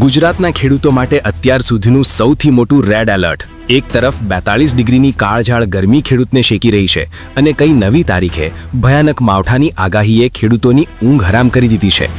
ગુજરાતના ખેડૂતો માટે અત્યાર સુધીનું સૌથી મોટું રેડ એલર્ટ. એક તરફ 42 ડિગ્રીની કાળઝાળ ગરમી ખેડૂતને શેકી રહી છે અને કઈ નવી તારીખે ભયાનક માવઠાની આગાહીએ ખેડૂતોની ઊંઘ હરામ કરી દીધી છે.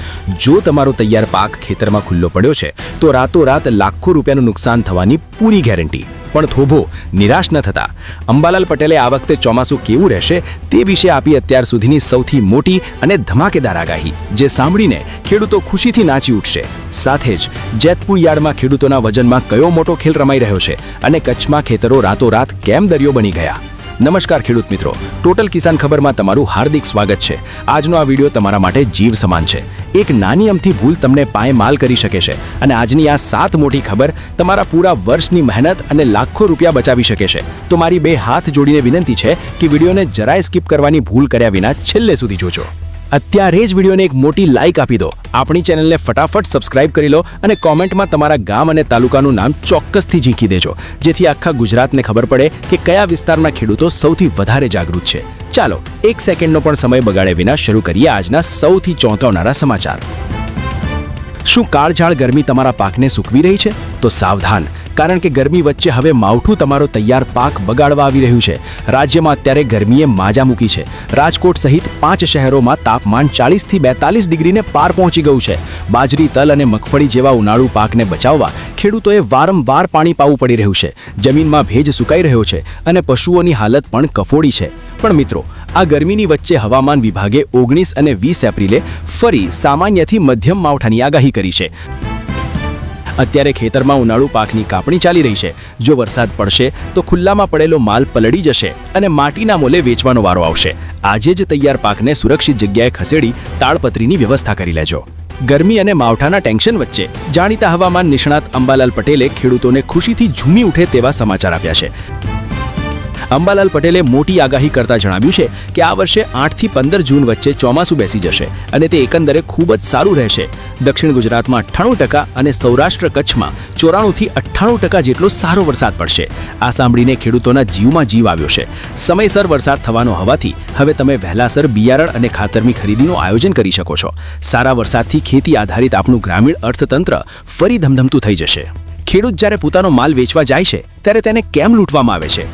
જો તમારો તૈયાર પાક ખેતરમાં ખુલ્લો પડ્યો છે તો રાતોરાત લાખો રૂપિયાનું નુકસાન થવાની પૂરી ગેરંટી. પણ થોભો, નિરાશ ન થતા. અંબાલાલ પટેલે આ વખતે ચોમાસું કેવું રહેશે તે વિશે આપી અત્યાર સુધીની સૌથી મોટી અને ધમાકેદાર આગાહી, જે સાંભળીને ખેડૂતો ખુશીથી નાચી ઉઠશે. સાથે જ જેતપુર યાર્ડમાં ખેડૂતોના વજનમાં કયો મોટો ખેલ રમાઈ રહ્યો છે અને કચ્છમાં ખેતરો રાતોરાત કેમ દરિયો બની ગયા. નમસ્કાર ખેડૂત મિત્રો, ટોટલ કિસાન ખબરમાં તમારું હાર્દિક સ્વાગત છે. આજનો આ વિડીયો તમારા માટે જીવ સમાન છે. એક નાની અમથી ભૂલ તમને પાયમાલ કરી શકે છે અને આજની આ 7 મોટી ખબર તમારા પૂરા વર્ષની મહેનત અને લાખો રૂપિયા બચાવી શકે છે. તો મારી 2 હાથ જોડીને વિનંતી છે કે વિડીયોને જરાય સ્કીપ કરવાની ભૂલ કર્યા વિના છેલ્લે સુધી જોજો. અત્યારે જ વિડીયોને એક મોટી લાઈક આપી દો, આપણી ચેનલને ફટાફટ સબસ્ક્રાઇબ કરી લો અને કોમેન્ટમાં તમારા ગામ અને તાલુકાનું નામ ચોક્કસથી ઝીંકી દેજો, જેથી આખા ગુજરાતને ખબર પડે કે કયા વિસ્તારના ખેડૂતો સૌથી વધારે જાગૃત છે. ચાલો 1 સેકન્ડનો પણ સમય બગાડે વિના શરૂ કરીએ આજના સૌથી ચોંકાવનારા સમાચાર. શું કાળઝાળ ગરમી તમારા પાકને સૂકવી રહી છે? તો સાવધાન, કારણ કે ગરમી વચ્ચે હવે માવઠું તમારો તૈયાર પાક બગાડવા આવી રહ્યું છે. રાજ્યમાં અત્યારે ગરમીએ માજા મૂકી છે. રાજકોટ સહિત 5 શહેરોમાં તાપમાન 40 થી 42 ડિગ્રીને પાર પહોંચી ગયું છે. બાજરી, તલ અને મગફળી જેવા ઉનાળુ પાકને બચાવવા ખેડૂતોએ વારંવાર પાણી પાવું પડી રહ્યું છે. જમીનમાં ભેજ સુકાઈ રહ્યો છે અને પશુઓની હાલત પણ કફોડી છે. પણ મિત્રો, આ ગરમીની વચ્ચે હવામાન વિભાગે 19 અને 20 એપ્રિલે ફરી સામાન્યથી મધ્યમ માવઠાની આગાહી કરી છે. અત્યારે ખેતરમાં ઉનાળુ પાકની કાપણી ચાલી રહી છે. જો વરસાદ પડશે તો ખુલ્લામાં પડેલો માલ પલળી જશે અને માટીના મોલે વેચવાનો વારો આવશે. આજે જ તૈયાર પાકને સુરક્ષિત જગ્યાએ ખસેડી તાળપત્રીની વ્યવસ્થા કરી લેજો. ગરમી અને માવઠાના ટેન્શન વચ્ચે જાણીતા હવામાન નિષ્ણાત અંબાલાલ પટેલે ખેડૂતોને ખુશીથી ઝૂમી ઉઠે તેવા સમાચાર આપ્યા છે. અંબાલાલ પટેલે મોટી આગાહી કરતા જણાવ્યું છે કે આ વર્ષે 8 થી 15 જૂન વચ્ચે ચોમાસું બેસી જશે અને તે એકંદરે ખૂબ જ સારું રહેશે. દક્ષિણ ગુજરાતમાં 98% અને સૌરાષ્ટ્ર કચ્છમાં 94 થી 98% જેટલો સારો વરસાદ પડશે. આ સાંભળીને ખેડૂતોના જીવમાં જીવ આવ્યો છે. સમયસર વરસાદ થવાનો હોવાથી હવે તમે વહેલાસર બિયારણ અને ખાતરની ખરીદીનું આયોજન કરી શકો છો. સારા વરસાદથી ખેતી આધારિત આપણું ગ્રામીણ અર્થતંત્ર ફરી ધમધમતું થઈ જશે. ખેડૂત જ્યારે પોતાનો માલ વેચવા જાય છે ત્યારે તેને કેમ લૂંટવામાં આવે છે?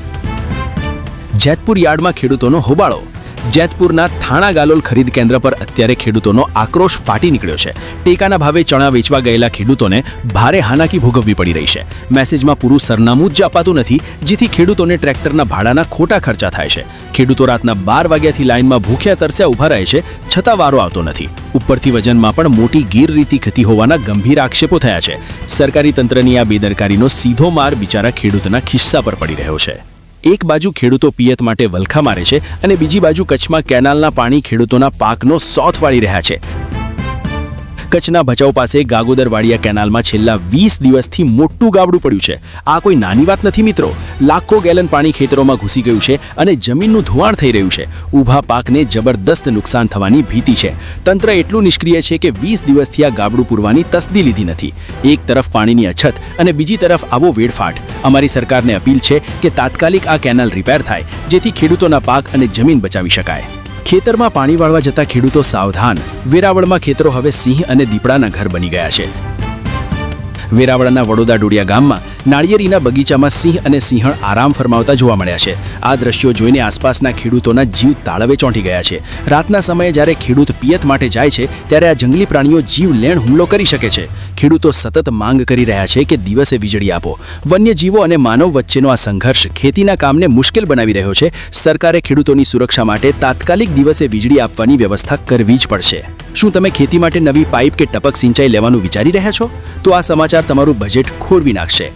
જેતપુર યાર્ડમાં ખેડૂતોનો હોબાળો. જેતપુરના થાણા ગાલોલ ખરીદ કેન્દ્ર પર અત્યારે ખેડૂતોનો આક્રોશ ફાટી નીકળ્યો છે. ટેકાના ભાવે ચણા વેચવા ગયેલા ખેડૂતોને ભારે હાલાકી ભોગવવી પડી રહી છે. મેસેજમાં પૂરું સરનામું જ અપાતું નથી, જેથી ખેડૂતોને ટ્રેક્ટરના ભાડાના ખોટા ખર્ચા થાય છે. ખેડૂતો રાતના 12 વાગ્યાથી લાઇનમાં ભૂખ્યા તરસ્યા ઊભા રહે છે, છતાં વારો આવતો નથી. ઉપરથી વજનમાં પણ મોટી ગેરરીતિ થતી હોવાના ગંભીર આક્ષેપો થયા છે. સરકારી તંત્રની આ બેદરકારીનો સીધો માર બિચારા ખેડૂતના ખિસ્સા પર પડી રહ્યો છે. એક બાજુ ખેડૂતો પિયત માટે વલખા મારે છે અને બીજી બાજુ કચ્છમાં કેનાલના પાણી ખેડૂતોના પાકનો સોથ વાળી રહ્યા છે. કચ્છના ભચાઉ પાસે ગાગોદરવાડિયા કેનાલમાં છેલ્લા 20 દિવસથી મોટું ગાબડું પડ્યું છે. આ કોઈ નાની વાત નથી મિત્રો. લાખો ગેલન પાણી ખેતરોમાં ઘૂસી ગયું છે અને જમીનનું ધોવાણ થઈ રહ્યું છે. ઊભા પાકને જબરદસ્ત નુકસાન થવાની ભીતિ છે. તંત્ર એટલું નિષ્ક્રિય છે કે 20 દિવસથી આ ગાબડું પૂરવાની તસદી લીધી નથી. એક તરફ પાણીની અછત અને બીજી તરફ આવો વેડફાટ. અમારી સરકારને અપીલ છે કે તાત્કાલિક આ કેનાલ રિપેર થાય, જેથી ખેડૂતોના પાક અને જમીન બચાવી શકાય. ખેતરમાં પાણી વાળવા જતા ખેડૂતો સાવધાન. વેરાવળમાં ખેતરો હવે સિંહ અને દીપડાના ઘર બની ગયા છે. વેરાવળના વડોદા ડોડિયા ગામમાં નાળિયેરીના બગીચામાં સિંહ અને સિંહણ આરામ ફરમાવતા જોવા મળ્યા છે. આ દ્રશ્યો જોઈને આસપાસના ખેડૂતોના જીવ તાળવે ચોંટી ગયા છે. રાતના સમયે જ્યારે ખેડૂત પિયત માટે જાય છે ત્યારે આ જંગલી પ્રાણીઓ જીવ લેણ હુમલો કરી શકે છે. ખેડૂતો સતત માંગ કરી રહ્યા છે કે દિવસે વીજળી આપો. વન્યજીવો અને માનવ વચ્ચેનો આ સંઘર્ષ ખેતીના કામને મુશ્કેલ બનાવી રહ્યો છે. સરકારે ખેડૂતોની સુરક્ષા માટે તાત્કાલિક દિવસે વીજળી આપવાની વ્યવસ્થા કરવી જ પડશે. શું તમે ખેતી માટે નવી પાઇપ કે ટપક સિંચાઈ લેવાનું વિચારી રહ્યા છો? તો આ સમાચાર તમારું બજેટ ખોરવી નાખશે.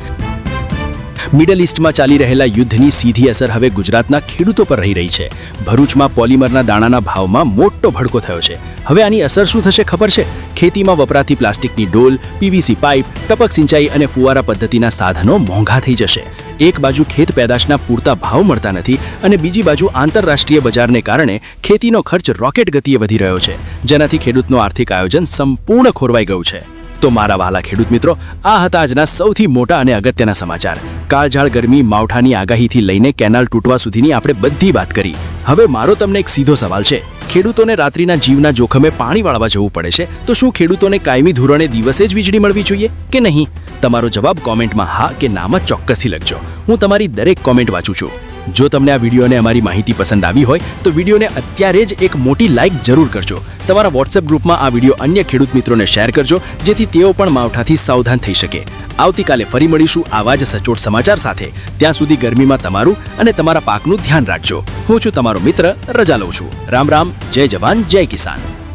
મિડલ ઇસ્ટમાં ચાલી રહેલા યુદ્ધની સીધી અસર હવે ગુજરાતના ખેડૂતો પર રહી રહી છે. ભરૂચમાં પોલિમરના દાણાના ભાવમાં મોટો ભડકો થયો છે. હવે આની અસર શું થશે ખબર છે? ખેતીમાં વપરાતી પ્લાસ્ટિકની ડોલ, પીવીસી પાઇપ, ટપક સિંચાઈ અને ફુવારા પદ્ધતિના સાધનો મોંઘા થઈ જશે. એક બાજુ ખેત પેદાશના પૂરતા ભાવ મળતા નથી અને બીજી બાજુ આંતરરાષ્ટ્રીય બજારને કારણે ખેતીનો ખર્ચ રોકેટ ગતિએ વધી રહ્યો છે, જેનાથી ખેડૂતનું આર્થિક આયોજન સંપૂર્ણ ખોરવાઈ ગયું છે. તો મારા વહાલા ખેડૂત મિત્રો, આ હતા આજના સૌથી મોટા અને અગત્યના સમાચાર. કાળઝાળ ગરમી, માવઠાની આગાહીથી લઈને કેનાલ તૂટવા સુધીની આપણે બધી વાત કરી. હવે મારો તમને એક સીધો સવાલ છે. ખેડૂતોને રાત્રિના જીવના જોખમે પાણી વાળવા જવું પડે છે, તો શું ખેડૂતોને કાયમી ધોરણે દિવસે જ વીજળી મળવી જોઈએ કે નહીં? તમારો જવાબ કોમેન્ટમાં હા કે નામાં ચોક્કસથી લખજો. હું તમારી દરેક કોમેન્ટ વાંચું છું. જો તમને આ વિડીયો અને અમારી માહિતી પસંદ આવી હોય તો વિડીયોને અત્યારે જ એક મોટી લાઈક જરૂર કરજો. તમારા વોટ્સએપ ગ્રુપમાં આ વિડીયો અન્ય ખેડૂત મિત્રોને શેર કરજો, જેથી તેઓ પણ માવઠાથી સાવધાન થઈ શકે. આવતીકાલે ફરી મળીશું આવા જ સચોટ સમાચાર સાથે. ત્યાં સુધી ગરમીમાં તમારું અને તમારા પાકનું ધ્યાન રાખજો. હું છું તમારો મિત્ર, રજા લઉં છું. રામ રામ, જય જવાન, જય કિસાન.